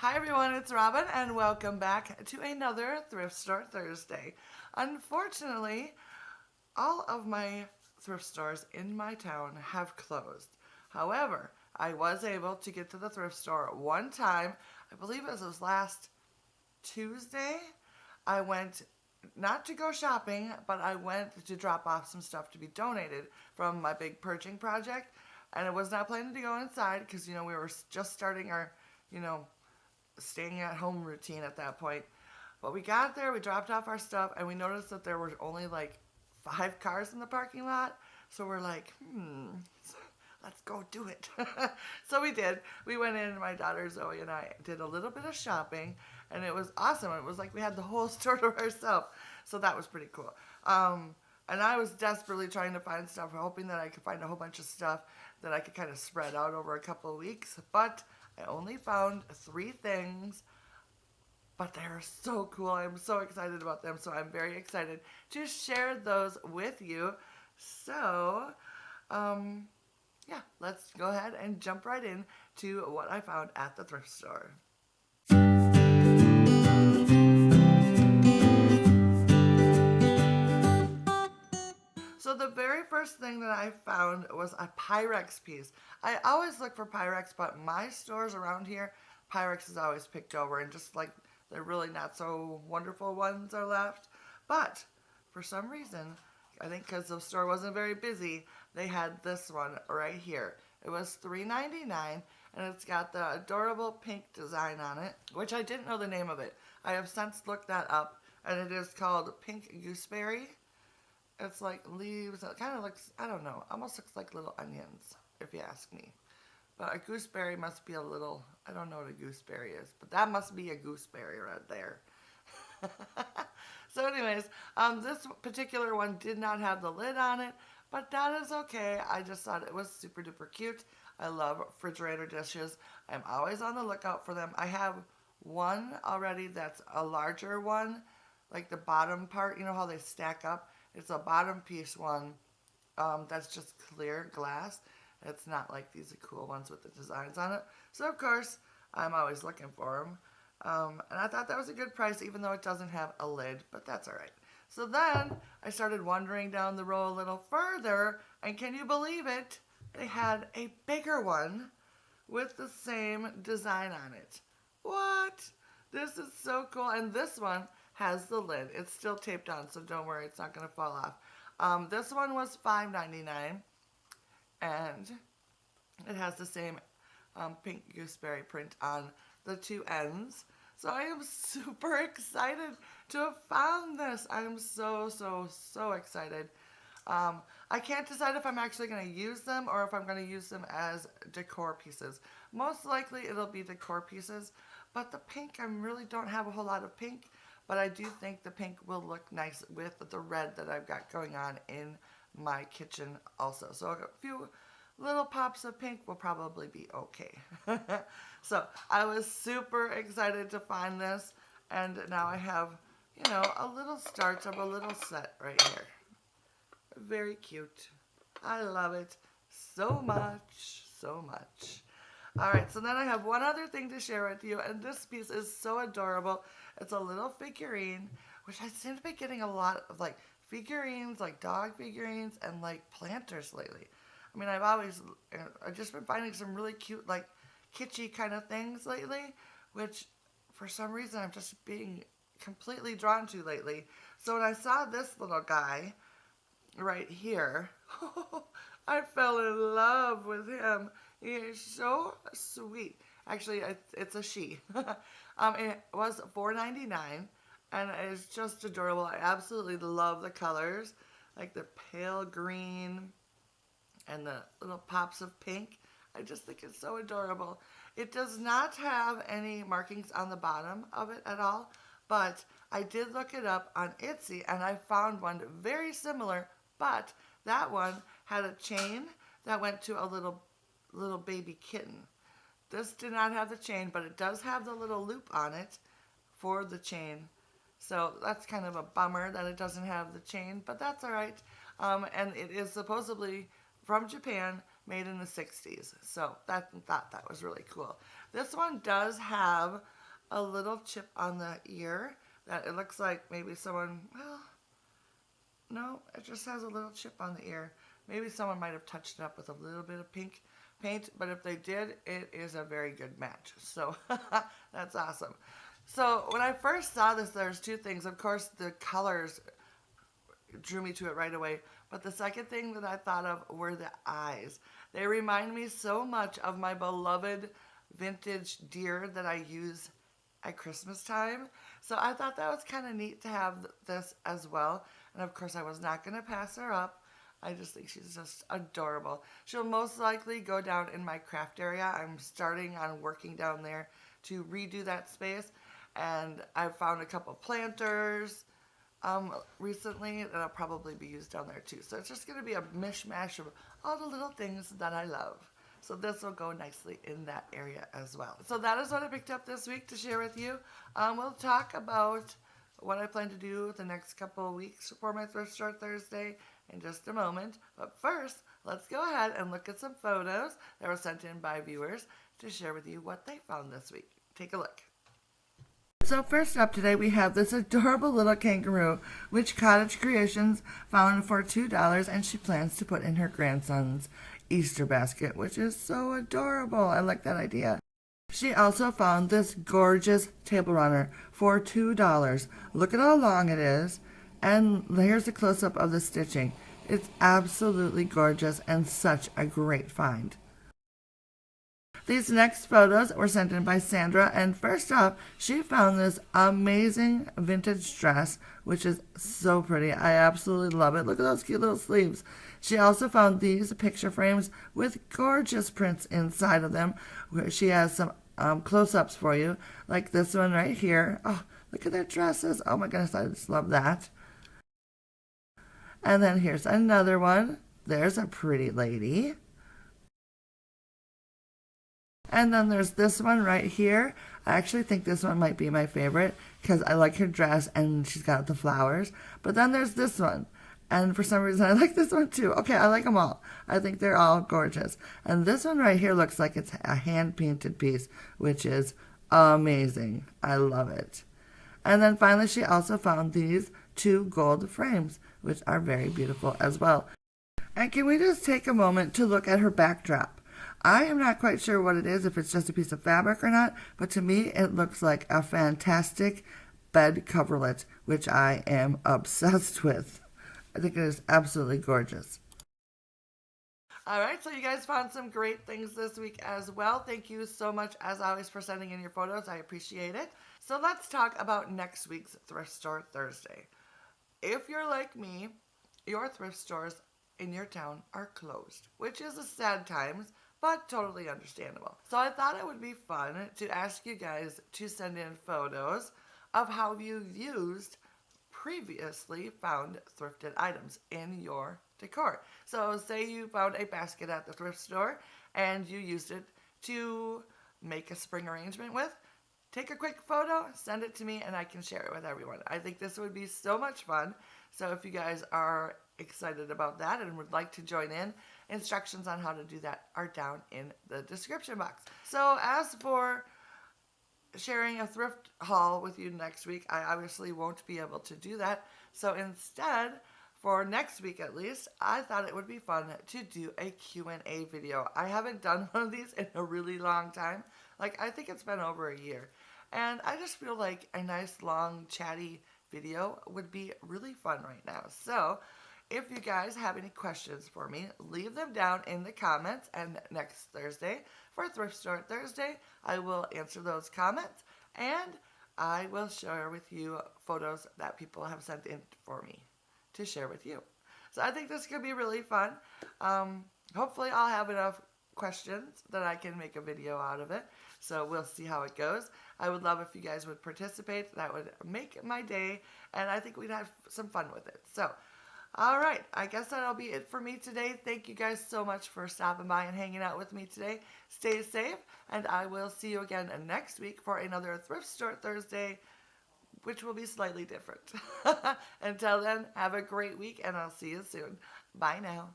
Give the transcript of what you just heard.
Hi everyone, it's Robin and welcome back to another Thrift Store Thursday. Unfortunately, all of my thrift stores in my town have closed. However, I was able to get to the thrift store one time. I believe it was last Tuesday. I went not to go shopping, but I went to drop off some stuff to be donated from my big purging project. And I was not planning to go inside because, we were just starting our, you know, staying at home routine at that point. But we got there, we dropped off our stuff, and we noticed that there were only like 5 cars in the parking lot. So we're like, let's go do it. So we did. We went in, my daughter Zoe and I did a little bit of shopping, and it was awesome. It was like we had the whole store to ourselves. So that was pretty cool. And I was desperately trying to find stuff, hoping that I could find a whole bunch of stuff that I could kind of spread out over a couple of weeks. But I only found 3 things, but they're so cool. I'm so excited about them. So I'm very excited to share those with you. So, yeah, let's go ahead and jump right in to what I found at the thrift store. So the very first thing that I found was a Pyrex piece. I always look for Pyrex, but my stores around here, Pyrex is always picked over, and just like the really not so wonderful ones are left. But for some reason, I think because the store wasn't very busy, they had this one right here. It was $3.99, and it's got the adorable pink design on it, which I didn't know the name of it. I have since looked that up, and it is called Pink Gooseberry. It's like leaves. It kind of looks, I don't know, almost looks like little onions, if you ask me. But a gooseberry must be a little, I don't know what a gooseberry is, but that must be a gooseberry right there. So anyways, this particular one did not have the lid on it, but that is okay. I just thought it was super duper cute. I love refrigerator dishes. I'm always on the lookout for them. I have one already that's a larger one, like the bottom part, you know how they stack up? It's a bottom piece one that's just clear glass. It's not like these are cool ones with the designs on it. So, of course, I'm always looking for them. And I thought that was a good price, even though it doesn't have a lid, but that's all right. So then I started wandering down the row a little further, and can you believe it? They had a bigger one with the same design on it. What? This is so cool. And this one has the lid. It's still taped on, so don't worry, it's not going to fall off. This one was $5.99, and it has the same pink gooseberry print on the 2 ends. So I am super excited to have found this. I am so, so, so excited. I can't decide if I'm actually going to use them or if I'm going to use them as decor pieces. Most likely it'll be decor pieces, but the pink, I really don't have a whole lot of pink, but I do think the pink will look nice with the red that I've got going on in my kitchen also. So a few little pops of pink will probably be okay. So I was super excited to find this, and now I have, a little start of a little set right here. Very cute. I love it so much, so much. All right, so then I have one other thing to share with you, and this piece is so adorable. It's a little figurine, which I seem to be getting a lot of like figurines, like dog figurines, and like planters lately. I mean, I've just been finding some really cute, like kitschy kind of things lately, which for some reason I'm just being completely drawn to lately. So when I saw this little guy right here, I fell in love with him. He is so sweet. Actually, it's a she. It was $4.99, and it's just adorable. I absolutely love the colors, like the pale green and the little pops of pink. I just think it's so adorable. It does not have any markings on the bottom of it at all, but I did look it up on Etsy, and I found one very similar, but that one had a chain that went to a little baby kitten. This did not have the chain, but it does have the little loop on it for the chain. So that's kind of a bummer that it doesn't have the chain, but that's all right. And it is supposedly from Japan, made in the 60s. So thought that was really cool. This one does have a little chip on the ear that it looks like maybe someone, well, no, it just has a little chip on the ear. Maybe someone might have touched it up with a little bit of pink paint, but if they did, it is a very good match. So that's awesome. So when I first saw this, there's two things. Of course, the colors drew me to it right away. But the second thing that I thought of were the eyes. They remind me so much of my beloved vintage deer that I use at Christmas time. So I thought that was kind of neat to have this as well. And of course, I was not going to pass her up. I just think she's just adorable. She'll most likely go down in my craft area. I'm starting on working down there to redo that space. And I've found a couple planters recently that'll probably be used down there too. So it's just going to be a mishmash of all the little things that I love. So this will go nicely in that area as well. So that is what I picked up this week to share with you. We'll talk about what I plan to do the next couple of weeks for my Thrift Store Thursday in just a moment. But first, let's go ahead and look at some photos that were sent in by viewers to share with you what they found this week. Take a look. So first up today we have this adorable little kangaroo, which Cottage Creations found for $2, and she plans to put in her grandson's Easter basket, which is so adorable. I like that idea. She also found this gorgeous table runner for $2. Look at how long it is, and here's a close-up of the stitching. It's absolutely gorgeous and such a great find. These next photos were sent in by Sandra, and first up, she found this amazing vintage dress, which is so pretty. I absolutely love it. Look at those cute little sleeves. She also found these picture frames with gorgeous prints inside of them, where she has some close-ups for you, like this one right here. Oh, look at their dresses. Oh my goodness, I just love that. And then here's another one. There's a pretty lady. And then there's this one right here. I actually think this one might be my favorite because I like her dress and she's got the flowers. But then there's this one. And for some reason, I like this one too. Okay, I like them all. I think they're all gorgeous. And this one right here looks like it's a hand-painted piece, which is amazing. I love it. And then finally, she also found these two gold frames, which are very beautiful as well. And can we just take a moment to look at her backdrop? I am not quite sure what it is, if it's just a piece of fabric or not, but to me it looks like a fantastic bed coverlet, which I am obsessed with. I think it is absolutely gorgeous. Alright, so you guys found some great things this week as well. Thank you so much, as always, for sending in your photos. I appreciate it. So let's talk about next week's Thrift Store Thursday. If you're like me, your thrift stores in your town are closed, which is a sad times, but totally understandable. So I thought it would be fun to ask you guys to send in photos of how you've used previously found thrifted items in your decor. So say you found a basket at the thrift store and you used it to make a spring arrangement with. Take a quick photo, send it to me, and I can share it with everyone. I think this would be so much fun. So if you guys are excited about that and would like to join in, instructions on how to do that are down in the description box. So as for sharing a thrift haul with you next week, I obviously won't be able to do that. So instead, for next week at least, I thought it would be fun to do a Q&A video. I haven't done one of these in a really long time. Like, I think it's been over a year. And I just feel like a nice, long, chatty video would be really fun right now. So if you guys have any questions for me, leave them down in the comments, and next Thursday for Thrift Store Thursday, I will answer those comments, and I will share with you photos that people have sent in for me to share with you. So I think this could be really fun. Hopefully I'll have enough questions that I can make a video out of it. So we'll see how it goes. I would love if you guys would participate. That would make my day, and I think we'd have some fun with it. So all right, I guess that'll be it for me today. Thank you guys so much for stopping by and hanging out with me today. Stay safe, and I will see you again next week for another Thrift Store Thursday, which will be slightly different. Until then, have a great week, and I'll see you soon. Bye now.